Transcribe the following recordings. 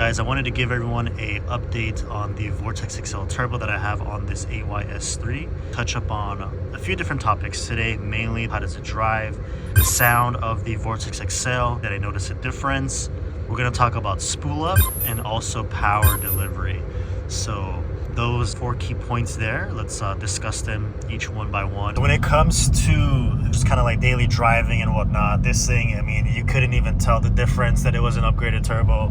guys, I wanted to give everyone a update on the Vortex XL Turbo that I have on this 8YS3. Touch up on a few different topics today, mainly how does it drive, the sound of the Vortex XL, that I noticed a difference. We're going to talk about spool up and also power delivery. So those 4 key points there, let's discuss them each one by one. When it comes to just kind of like daily driving and whatnot, this thing, I mean, you couldn't even tell the difference that it was an upgraded turbo.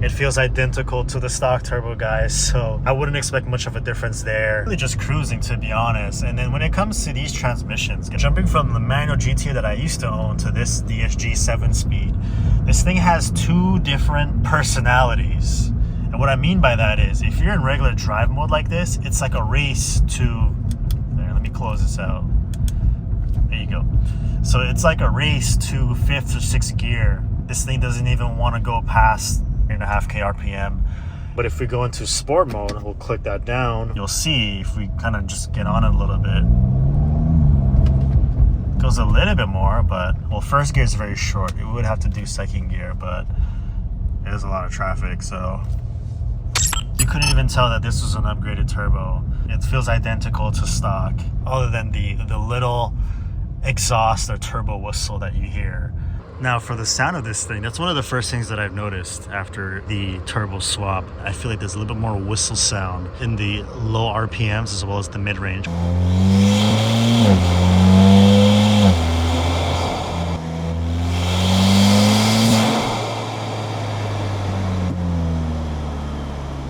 It feels identical to the stock turbo, guys, so I wouldn't expect much of a difference there. Really just cruising, to be honest. And then when it comes to these transmissions, jumping from the manual GT that I used to own to this DSG 7-speed, this thing has 2 different personalities. And what I mean by that is, if you're in regular drive mode like this, it's like a race to... There, let me close this out. There you go. So it's like a race to 5th or 6th gear. This thing doesn't even want to go past 3.5K RPM. But if we go into sport mode, we'll click that down. You'll see, if we kind of just get on it a little bit, it goes a little bit more, but... Well, first gear is very short. We would have to do second gear, but there's a lot of traffic, so... You couldn't even tell that this was an upgraded turbo. It feels identical to stock, other than the little exhaust or turbo whistle that you hear. Now, for the sound of this thing, that's one of the first things that I've noticed after the turbo swap. I feel like there's a little bit more whistle sound in the low RPMs as well as the mid-range.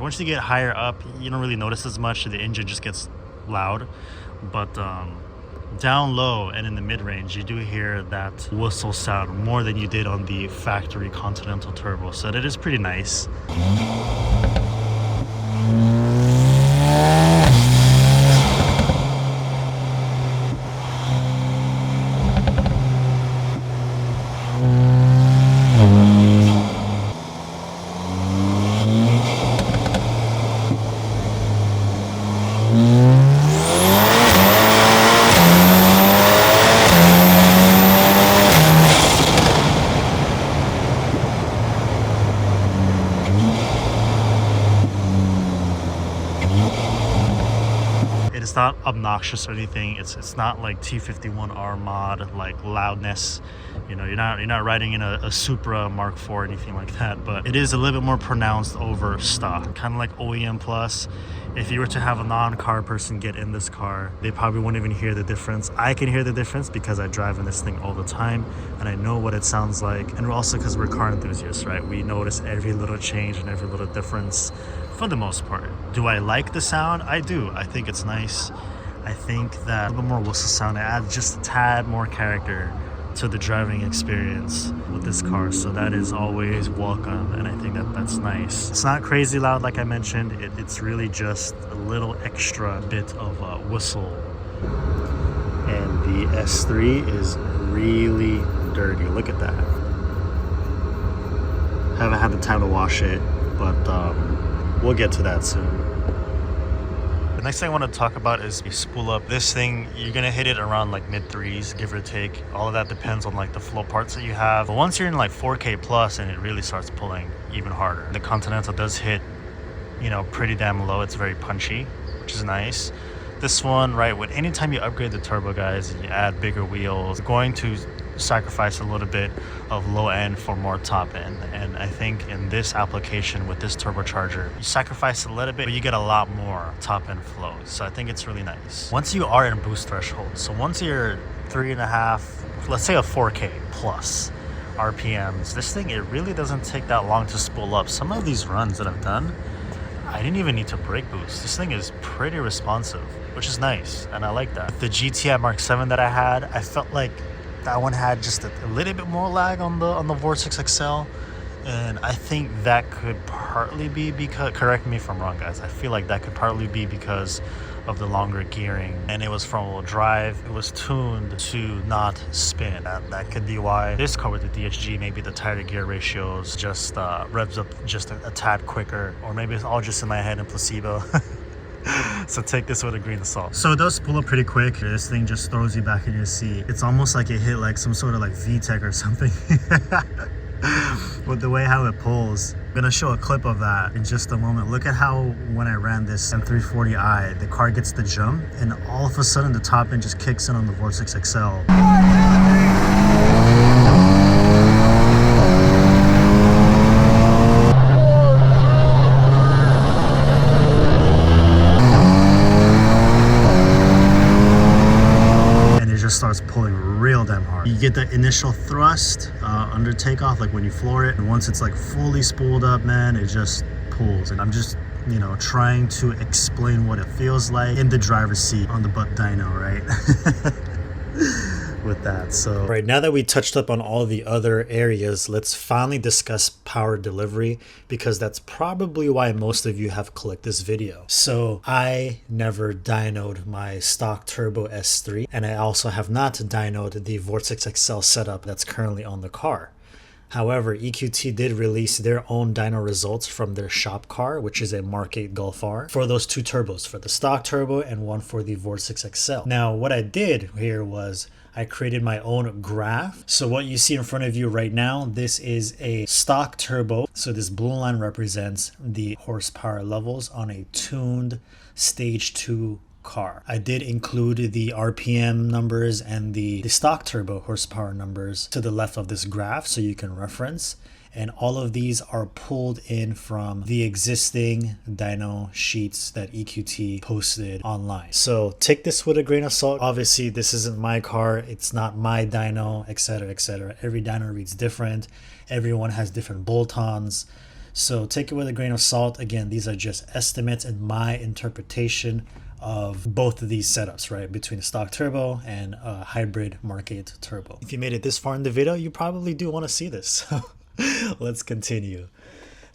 Once you get higher up, you don't really notice as much. The engine just gets loud, but down low and in the mid-range, you do hear that whistle sound more than you did on the factory Continental turbo, so that is pretty nice. It's not obnoxious or anything. It's not like T51R mod like loudness. You know, you're not riding in a Supra Mark IV or anything like that, but it is a little bit more pronounced over stock, kind of like OEM Plus. If you were to have a non-car person get in this car, they probably won't even hear the difference. I can hear the difference because I drive in this thing all the time and I know what it sounds like. And also because we're car enthusiasts, right? We notice every little change and every little difference for the most part. Do I like the sound? I do. I think it's nice. I think that a little bit more whistle sound adds just a tad more character to the driving experience with this car, so that is always welcome, and I think that that's nice. It's not crazy loud like I mentioned. It's really just a little extra bit of whistle. And the S3 is really dirty. Look at that. Haven't had the time to wash it, but we'll get to that soon. The next thing I want to talk about is the spool up. This thing, you're gonna hit it around like mid-3s, give or take. All of that depends on like the flow parts that you have. But once you're in like 4K plus, and it really starts pulling even harder. The Continental does hit, you know, pretty damn low. It's very punchy, which is nice. This one, right, when anytime you upgrade the turbo, guys, and you add bigger wheels, you're going to sacrifice a little bit of low end for more top end. And I think in this application with this turbocharger, you sacrifice a little bit, but you get a lot more top end flow. So I think it's really nice. Once you are in boost threshold, so once you're 3.5, let's say a 4K plus RPMs, this thing, it really doesn't take that long to spool up. Some of these runs that I've done, I didn't even need to brake boost. This thing is pretty responsive, which is nice, and I like that. The GTI Mark 7 that I had, I felt like that one had just a little bit more lag on the Vortex XL, and I think that could partly be because, correct me if I'm wrong, guys, I feel like that could partly be because of the longer gearing, and it was front-wheel drive. It was tuned to not spin. That could be why this car with the DSG, maybe the tighter gear ratios just revs up just a tad quicker, or maybe it's all just in my head and placebo. So take this with a grain of salt. So it does pull up pretty quick. This thing just throws you back in your seat. It's almost like it hit like some sort of like vtec or something. with the way how it pulls. I'm gonna show a clip of that in just a moment. Look at how when I ran this M340i, the car gets the jump and all of a sudden the top end just kicks in on the Vortex XL. Starts pulling real damn hard. You get the initial thrust under takeoff, like when you floor it, and once it's like fully spooled up, man, it just pulls. And I'm just, you know, trying to explain what it feels like in the driver's seat on the butt dyno, right? With that. So right now that we touched up on all the other areas, let's finally discuss power delivery, because that's probably why most of you have clicked this video. So I never dynoed my stock turbo S3, and I also have not dynoed the Vortex XL setup that's currently on the car. However, EQT did release their own dyno results from their shop car, which is a Mark 8 Golf R, for those two turbos, for the stock turbo and one for the Vortex XL. Now, what I did here was I created my own graph. So what you see in front of you right now, this is a stock turbo. So this blue line represents the horsepower levels on a tuned stage 2 car. I did include the RPM numbers and the stock turbo horsepower numbers to the left of this graph so you can reference. And all of these are pulled in from the existing dyno sheets that EQT posted online. So take this with a grain of salt. Obviously, this isn't my car. It's not my dyno, etc., etc. Every dyno reads different. Everyone has different bolt-ons. So take it with a grain of salt. Again, these are just estimates and my interpretation of both of these setups, right, between a stock turbo and a hybrid Mark 8 turbo. If you made it this far in the video, you probably do want to see this. Let's continue.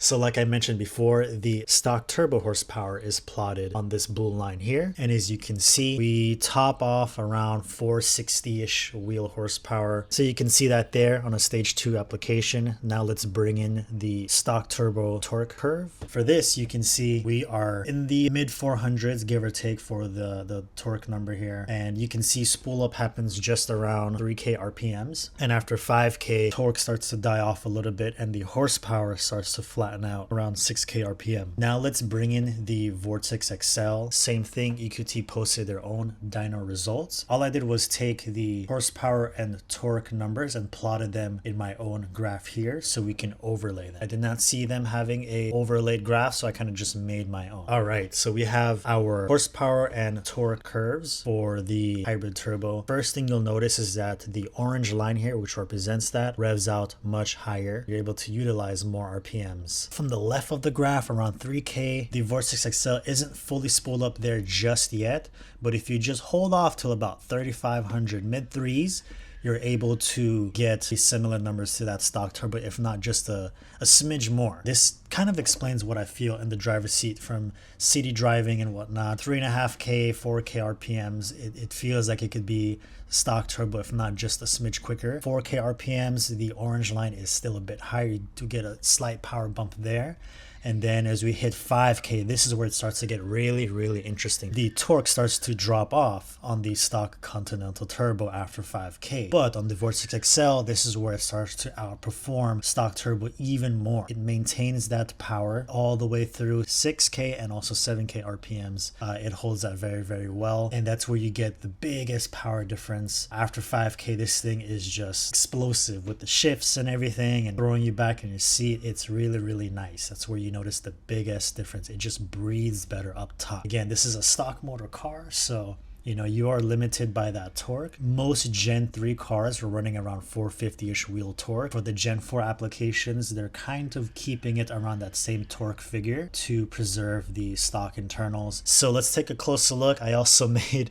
So like I mentioned before, the stock turbo horsepower is plotted on this blue line here. And as you can see, we top off around 460-ish wheel horsepower. So you can see that there on a stage 2 application. Now let's bring in the stock turbo torque curve. For this, you can see we are in the mid 400s, give or take, for the torque number here. And you can see spool up happens just around 3K RPMs. And after 5K, torque starts to die off a little bit and the horsepower starts to flatten out around 6K RPM. Now let's bring in the Vortex XL. Same thing, EQT posted their own dyno results. All I did was take the horsepower and torque numbers and plotted them in my own graph here so we can overlay them. I did not see them having a overlaid graph, so I kind of just made my own. All right, so we have our horsepower and torque curves for the hybrid turbo. First thing you'll notice is that the orange line here, which represents that, revs out much higher. You're able to utilize more RPMs. From the left of the graph, around 3K, the Vortex XL isn't fully spooled up there just yet, but if you just hold off till about 3,500 mid threes, you're able to get similar numbers to that stock turbo, if not just a smidge more. This kind of explains what I feel in the driver's seat from city driving and whatnot. 3.5K, 4K RPMs, it feels like it could be stock turbo, if not just a smidge quicker. 4K RPMs, the orange line is still a bit higher. You do get a slight power bump there. And then as we hit 5K, this is where it starts to get really, really interesting. The torque starts to drop off on the stock Continental Turbo after 5K. But on the Vortex XL, this is where it starts to outperform stock turbo even more. It maintains that power all the way through 6K and also 7K RPMs. It holds that very, very well. And that's where you get the biggest power difference. After 5K, this thing is just explosive with the shifts and everything and throwing you back in your seat. It's really, really nice. That's where you notice the biggest difference. It just breathes better up top. Again, this is a stock motor car, so you know you are limited by that torque. Most Gen 3 cars are running around 450-ish wheel torque. For the Gen 4 applications, they're kind of keeping it around that same torque figure to preserve the stock internals. So let's take a closer look. I also made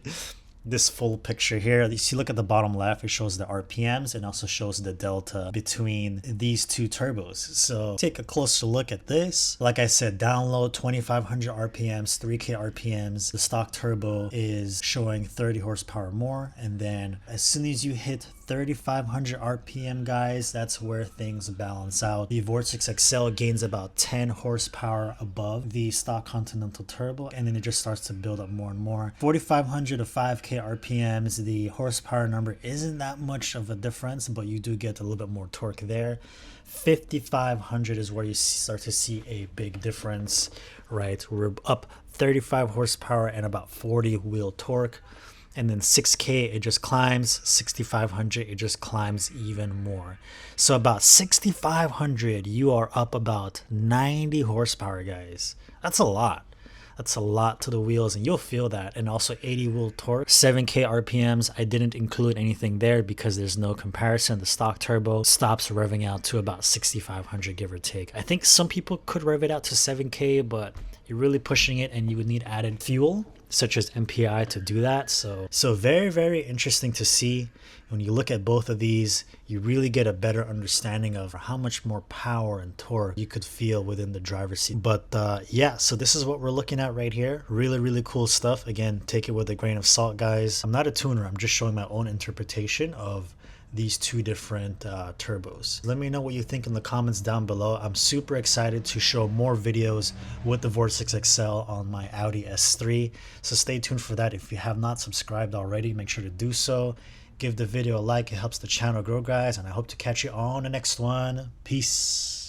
this full picture here. You see, look at the bottom left, it shows the RPMs and also shows the delta between these two turbos. So take a closer look at this. Like I said, download 2500 RPMs, 3K RPMs. The stock turbo is showing 30 horsepower more, and then as soon as you hit 3500 RPM, guys, that's where things balance out. The Vortex XL gains about 10 horsepower above the stock Continental Turbo, and then it just starts to build up more and more. 4500 to 5K 7k RPMs. The horsepower number isn't that much of a difference, but you do get a little bit more torque there. 5500 is where you start to see a big difference, right? We're up 35 horsepower and about 40 wheel torque. And then 6k it just climbs, 6500 it just climbs even more. So about 6500 you are up about 90 horsepower, guys. That's a lot. That's a lot to the wheels, and you'll feel that. And also 80 wheel torque, 7k RPMs. I didn't include anything there because there's no comparison. The stock turbo stops revving out to about 6500, give or take. I think some people could rev it out to 7k, but you're really pushing it and you would need added fuel such as MPI to do that. So very, very interesting to see. When you look at both of these, you really get a better understanding of how much more power and torque you could feel within the driver's seat. But yeah, so this is what we're looking at right here. Really, really cool stuff. Again, take it with a grain of salt, guys. I'm not a tuner. I'm just showing my own interpretation of these two different turbos. Let me know what you think in the comments down below. I'm super excited to show more videos with the Vortex XL on my Audi S3, so stay tuned for that. If you have not subscribed already, make sure to do so. Give the video a like, it helps the channel grow, guys, and I hope to catch you on the next one. Peace.